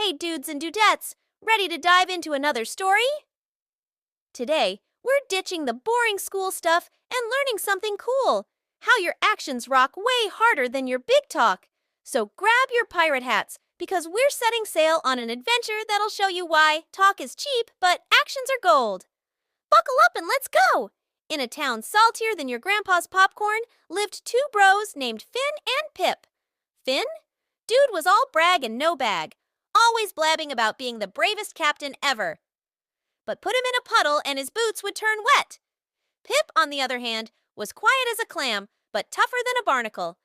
Hey, dudes and dudettes, ready to dive into another story? Today, we're ditching the boring school stuff and learning something cool. How your actions rock way harder than your big talk. So grab your pirate hats, because we're setting sail on an adventure that'll show you why talk is cheap, but actions are gold. Buckle up and let's go! In a town saltier than your grandpa's popcorn lived two bros named Finn and Pip. Finn? Dude was all brag and no bag, always blabbing about being the bravest captain ever. But put him in a puddle and his boots would turn wet. Pip, on the other hand, was quiet as a clam, but tougher than a barnacle.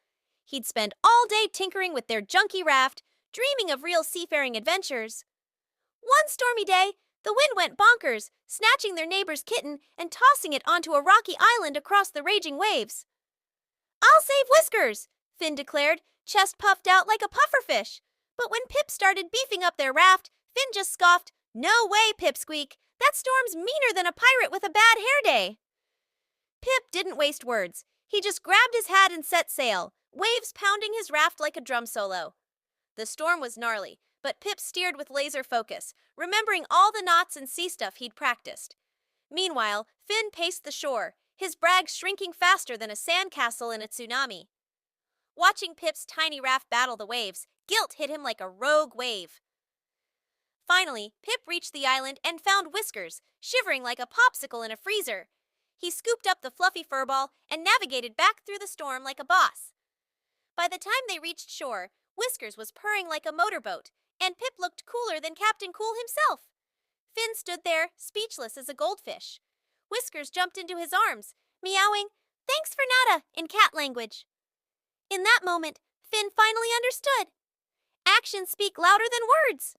He'd spend all day tinkering with their junky raft, dreaming of real seafaring adventures. One stormy day, the wind went bonkers, snatching their neighbor's kitten and tossing it onto a rocky island across the raging waves. "I'll save Whiskers," Finn declared, chest puffed out like a pufferfish. But when Pip started beefing up their raft, Finn just scoffed, "No way, Pipsqueak. That storm's meaner than a pirate with a bad hair day." Pip didn't waste words. He just grabbed his hat and set sail, waves pounding his raft like a drum solo. The storm was gnarly, but Pip steered with laser focus, remembering all the knots and sea stuff he'd practiced. Meanwhile, Finn paced the shore, his brag shrinking faster than a sandcastle in a tsunami. Watching Pip's tiny raft battle the waves, guilt hit him like a rogue wave. Finally, Pip reached the island and found Whiskers, shivering like a popsicle in a freezer. He scooped up the fluffy furball and navigated back through the storm like a boss. By the time they reached shore, Whiskers was purring like a motorboat, and Pip looked cooler than Captain Cool himself. Finn stood there, speechless as a goldfish. Whiskers jumped into his arms, meowing, "Thanks for nada," in cat language. In that moment, Finn finally understood. Actions speak louder than words.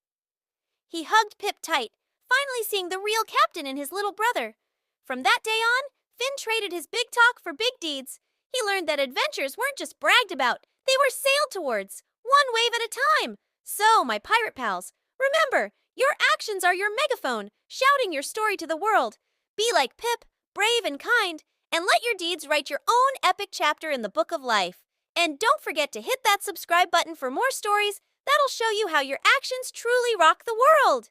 He hugged Pip tight, finally seeing the real captain in his little brother. From that day on, Finn traded his big talk for big deeds. He learned that adventures weren't just bragged about, they were sailed towards, one wave at a time. So, my pirate pals, remember, your actions are your megaphone, shouting your story to the world. Be like Pip, brave and kind, and let your deeds write your own epic chapter in the book of life. And don't forget to hit that subscribe button for more stories that'll show you how your actions truly rock the world.